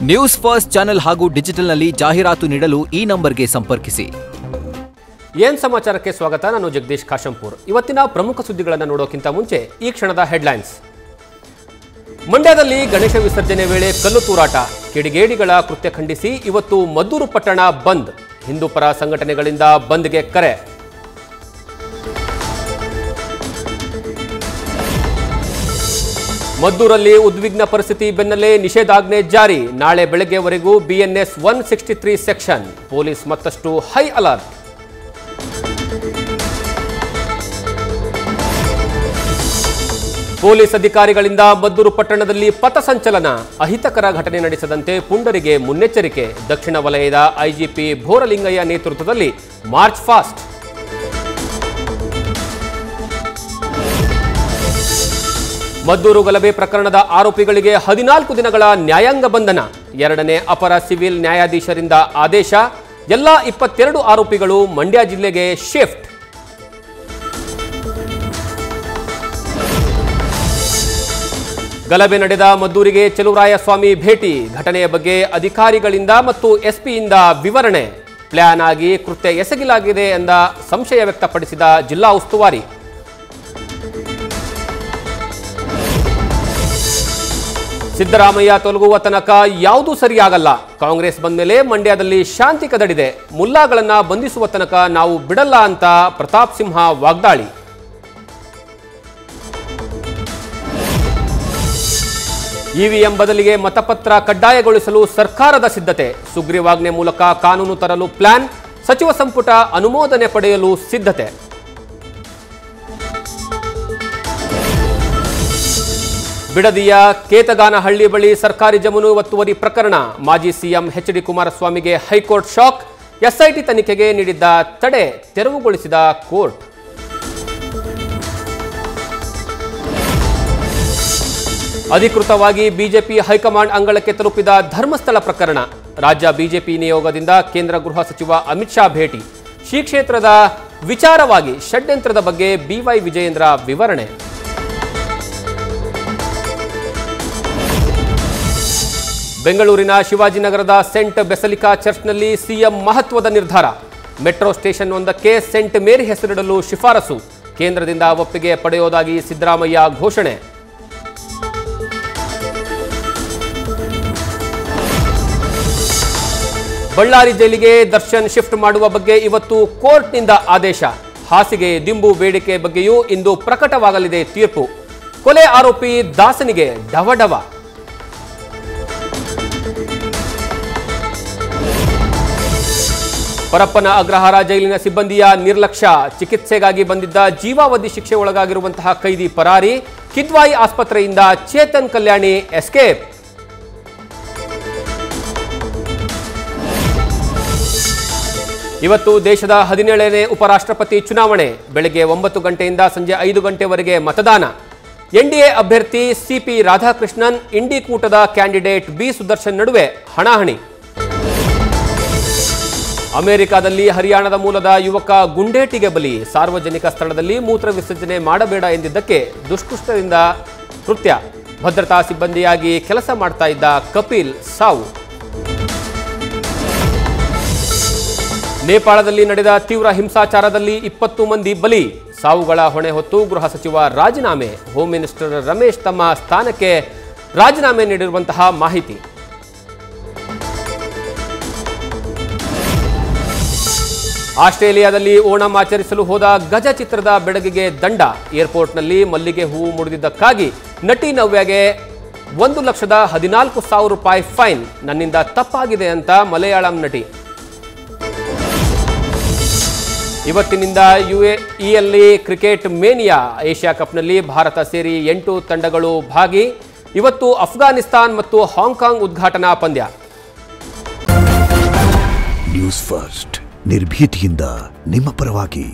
News first channel ಹಾಗೂ ಡಿಜಿಟಲ್ನಲ್ಲಿ ಜಾಹೀರಾತು ನೀಡಲು ಈ ನಂಬರ್ಗೆ ಸಂಪರ್ಕಿಸಿ. ಏನ್ ಸಮಾಚಾರಕ್ಕೆ ಸ್ವಾಗತ. ನಾನು ಜಗದೀಶ್ ಕಾಶಂಪುರ್. ಇವತ್ತಿನ ಪ್ರಮುಖ ಸುದ್ದಿಗಳನ್ನು ನೋಡೋಕ್ಕಿಂತ ಮುಂಚೆ ಈ ಕ್ಷಣದ ಹೆಡ್ಲೈನ್ಸ್. ಮಂಡ್ಯದಲ್ಲಿ ಗಣೇಶ ವಿಸರ್ಜನೆ ವೇಳೆ ಕಲ್ಲು ತೂರಾಟ, ಕಿಡಿಗೇಡಿಗಳ ಕೃತ್ಯ ಖಂಡಿಸಿ ಇವತ್ತು ಮದ್ದೂರು ಪಟ್ಟಣ ಬಂದ್. ಹಿಂದೂ ಪರ ಸಂಘಟನೆಗಳಿಂದ ಬಂದ್ಗೆ ಕರೆ. ಮದ್ದೂರಲ್ಲಿ ಉದ್ವಿಗ್ನ ಪರಿಸ್ಥಿತಿ ಬೆನ್ನಲ್ಲೇ ನಿಷೇಧಾಜ್ಞೆ ಜಾರಿ. ನಾಳೆ ಬೆಳಗ್ಗೆವರೆಗೂ BNS 163 ಸೆಕ್ಷನ್. ಪೊಲೀಸ್ ಮತ್ತಷ್ಟು ಹೈ ಅಲರ್ಟ್. ಪೊಲೀಸ್ ಅಧಿಕಾರಿಗಳಿಂದ ಮದ್ದೂರು ಪಟ್ಟಣದಲ್ಲಿ ಪಥಸಂಚಲನ. ಅಹಿತಕರ ಘಟನೆ ನಡೆಸದಂತೆ ಪುಂಡರಿಗೆ ಮುನ್ನೆಚ್ಚರಿಕೆ. ದಕ್ಷಿಣ ವಲಯದ IGP ಬೋರಲಿಂಗಯ್ಯ ನೇತೃತ್ವದಲ್ಲಿ ಮಾರ್ಚ್ ಫಾಸ್ಟ್. ಮದ್ದೂರು ಗಲಭೆ ಪ್ರಕರಣದ ಆರೋಪಿಗಳಿಗೆ 14 ದಿನಗಳ ನ್ಯಾಯಾಂಗ ಬಂಧನ. ಎರಡನೇ ಅಪರ ಸಿವಿಲ್ ನ್ಯಾಯಾಧೀಶರಿಂದ ಆದೇಶ. ಎಲ್ಲ 22 ಆರೋಪಿಗಳು ಮಂಡ್ಯ ಜಿಲ್ಲೆಗೆ ಶಿಫ್ಟ್. ಗಲಭೆ ನಡೆದ ಮದ್ದೂರಿಗೆ ಚೆಲುವರಾಯಸ್ವಾಮಿ ಭೇಟಿ. ಘಟನೆಯ ಬಗ್ಗೆ ಅಧಿಕಾರಿಗಳಿಂದ ಮತ್ತು SPಯಿಂದ ವಿವರಣೆ. ಪ್ಲಾನ್ ಆಗಿ ಕೃತ್ಯ ಎಸಗಲಾಗಿದೆ ಎಂದ ಸಂಶಯ ವ್ಯಕ್ತಪಡಿಸಿದ ಜಿಲ್ಲಾ ಉಸ್ತುವಾರಿ. ಸಿದ್ದರಾಮಯ್ಯ ತೊಲಗುವ ತನಕ ಯಾವುದೂ ಸರಿಯಾಗಲ್ಲ. ಕಾಂಗ್ರೆಸ್ ಬಂದ ಮೇಲೆ ಮಂಡ್ಯದಲ್ಲಿ ಶಾಂತಿ ಕದಡಿದೆ. ಮುಲ್ಲಾಗಳನ್ನ ಬಂಧಿಸುವ ತನಕ ನಾವು ಬಿಡಲ್ಲ ಅಂತ ಪ್ರತಾಪ್ ಸಿಂಹ ವಾಗ್ದಾಳಿ. EVM ಬದಲಿಗೆ ಮತಪತ್ರ ಕಡ್ಡಾಯಗೊಳಿಸಲು ಸರ್ಕಾರದ ಸಿದ್ಧತೆ. ಸುಗ್ರೀವಾಜ್ಞೆ ಮೂಲಕ ಕಾನೂನು ತರಲು ಪ್ಲಾನ್. ಸಚಿವ ಸಂಪುಟ ಅನುಮೋದನೆ ಪಡೆಯಲು ಸಿದ್ಧತೆ. ಬಿಡದಿಯ ಕೇತಗಾನಹಳ್ಳಿ ಬಳಿ ಸರ್ಕಾರಿ ಜಮೀನು ಒತ್ತುವರಿ ಪ್ರಕರಣ. ಮಾಜಿ CM HD ಕುಮಾರಸ್ವಾಮಿಗೆ ಹೈಕೋರ್ಟ್ ಶಾಕ್. SIT ತನಿಖೆಗೆ ನೀಡಿದ್ದ ತಡೆ ತೆರವುಗೊಳಿಸಿದ ಕೋರ್ಟ್. ಅಧಿಕೃತವಾಗಿ ಬಿಜೆಪಿ ಹೈಕಮಾಂಡ್ ಅಂಗಳಕ್ಕೆ ತಲುಪಿದ ಧರ್ಮಸ್ಥಳ ಪ್ರಕರಣ. ರಾಜ್ಯ ಬಿಜೆಪಿ ನಿಯೋಗದಿಂದ ಕೇಂದ್ರ ಗೃಹ ಸಚಿವ ಅಮಿತ್ ಶಾ ಭೇಟಿ. ಶ್ರೀ ಕ್ಷೇತ್ರದ ವಿಚಾರವಾಗಿ ಷಡ್ಯಂತ್ರದ ಬಗ್ಗೆ BY ವಿಜಯೇಂದ್ರ ವಿವರಣೆ. ಬೆಂಗಳೂರಿನ ಶಿವಾಜಿನಗರದ ಸೆಂಟ್ ಬೆಸಲಿಕಾ ಚರ್ಚ್ನಲ್ಲಿ CM ಮಹತ್ವದ ನಿರ್ಧಾರ. ಮೆಟ್ರೋ ಸ್ಟೇಷನ್ ಒಂದಕ್ಕೆ ಸೆಂಟ್ ಮೇರಿ ಹೆಸರಿಡಲು ಶಿಫಾರಸು. ಕೇಂದ್ರದಿಂದ ಒಪ್ಪಿಗೆ ಪಡೆಯುವುದಾಗಿ ಸಿದ್ದರಾಮಯ್ಯ ಘೋಷಣೆ. ಬಳ್ಳಾರಿ ಜೈಲಿಗೆ ದರ್ಶನ್ ಶಿಫ್ಟ್ ಮಾಡುವ ಬಗ್ಗೆ ಇವತ್ತು ಕೋರ್ಟ್ನಿಂದ ಆದೇಶ. ಹಾಸಿಗೆ ದಿಂಬು ಬೇಡಿಕೆ ಬಗ್ಗೆಯೂ ಇಂದು ಪ್ರಕಟವಾಗಲಿದೆ ತೀರ್ಪು. ಕೊಲೆ ಆರೋಪಿ ದಾಸನಿಗೆ ಡವಡವ. ಪರಪ್ಪನ ಅಗ್ರಹಾರ ಜೈಲಿನ ಸಿಬ್ಬಂದಿಯ ನಿರ್ಲಕ್ಷ್ಯ. ಚಿಕಿತ್ಸೆಗಾಗಿ ಬಂದಿದ್ದ ಜೀವಾವಧಿ ಶಿಕ್ಷೆ ಒಳಗಾಗಿರುವಂತಹ ಕೈದಿ ಪರಾರಿ. ಕಿದ್ವಾಯಿ ಆಸ್ಪತ್ರೆಯಿಂದ ಚೇತನ್ ಕಲ್ಯಾಣಿ ಎಸ್ಕೇಪ್. ಇವತ್ತು ದೇಶದ 17ನೇ ಉಪರಾಷ್ಟ್ರಪತಿ ಚುನಾವಣೆ. ಬೆಳಗ್ಗೆ 9 ಗಂಟೆಯಿಂದ ಸಂಜೆ 5 ಗಂಟೆವರೆಗೆ ಮತದಾನ. NDA ಅಭ್ಯರ್ಥಿ CP ರಾಧಾಕೃಷ್ಣನ್, ಇಂಡಿ ಕೂಟದ ಕ್ಯಾಂಡಿಡೇಟ್ B ಸುದರ್ಶನ್ ನಡುವೆ ಹಣಾಹಣಿ. ಅಮೆರಿಕದಲ್ಲಿ ಹರಿಯಾಣದ ಮೂಲದ ಯುವಕ ಗುಂಡೇಟಿಗೆ ಬಲಿ. ಸಾರ್ವಜನಿಕ ಸ್ಥಳದಲ್ಲಿ ಮೂತ್ರ ವಿಸರ್ಜನೆ ಮಾಡಬೇಡ ಎಂದಿದ್ದಕ್ಕೆ ದುಷ್ಕೃತ್ಯದಿಂದ ಕೃತ್ಯ. ಭದ್ರತಾ ಸಿಬ್ಬಂದಿಯಾಗಿ ಕೆಲಸ ಮಾಡ್ತಾ ಇದ್ದ ಕಪಿಲ್ ಸಾವು. ನೇಪಾಳದಲ್ಲಿ ನಡೆದ ತೀವ್ರ ಹಿಂಸಾಚಾರದಲ್ಲಿ 20 ಮಂದಿ ಬಲಿ. ಸಾವುಗಳ ಹೊಣೆ ಹೊತ್ತು ಗೃಹ ಸಚಿವ ರಾಜೀನಾಮೆ. ಹೋಮ್ ಮಿನಿಸ್ಟರ್ ರಮೇಶ್ ತಮ್ಮ ಸ್ಥಾನಕ್ಕೆ ರಾಜೀನಾಮೆ ನೀಡಿರುವಂತಹ ಮಾಹಿತಿ. ಆಸ್ಟ್ರೇಲಿಯಾದಲ್ಲಿ ಓಣಂ ಆಚರಿಸಲು ಹೋದ ಗಜ ಚಿತ್ರದ ಬೆಡಗಿಗೆ ದಂಡ. ಏರ್ಪೋರ್ಟ್ನಲ್ಲಿ ಮಲ್ಲಿಗೆ ಹೂವು ಮುಡಿದಿದ್ದಕ್ಕಾಗಿ ನಟಿ ನವ್ಯಾಗೆ 1,14,000 ರೂಪಾಯಿ ಫೈನ್. ನನ್ನಿಂದ ತಪ್ಪಾಗಿದೆ ಅಂತ ಮಲಯಾಳಂ ನಟಿ. ಇವತ್ತಿನಿಂದ UAEಯಲ್ಲಿ ಕ್ರಿಕೆಟ್ ಮೇನಿಯಾ. ಏಷ್ಯಾ ಕಪ್ನಲ್ಲಿ ಭಾರತ ಸೇರಿ 8 ತಂಡಗಳು ಭಾಗಿ. ಇವತ್ತು ಅಫ್ಘಾನಿಸ್ತಾನ್ ಮತ್ತು ಹಾಂಗ್ಕಾಂಗ್ ಉದ್ಘಾಟನಾ ಪಂದ್ಯ. ನ್ಯೂಸ್ ಫಸ್ಟ್ ನಿರ್ಭೀತಿಯಿಂದ ನಿಮ್ಮ ಪರವಾಗಿ.